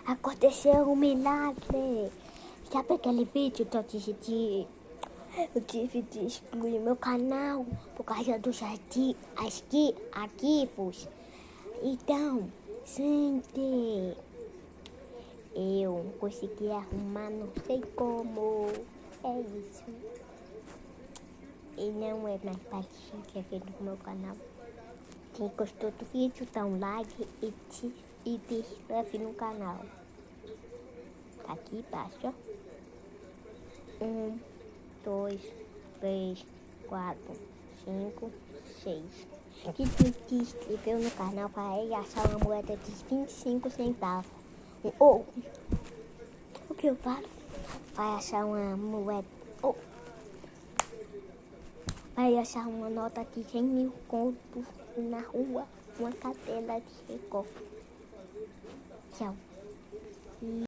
Aconteceu um milagre. Sabe aquele vídeo que eu tive de excluir meu canal por causa dos arquivos? Então, gente, eu consegui arrumar, não sei como. É isso. E não é mais para que é feito no meu canal. Quem gostou do vídeo, dá um like e se inscreve no canal. Tá aqui embaixo, ó. 1, 2, 3, 4, 5, 6. Quem se inscreveu no canal vai achar uma moeda de 25 centavos. Ou, o que eu falo? Vai achar uma moeda. Vai achar uma nota de 100 mil contos na rua. Uma carteira de Record. Tchau.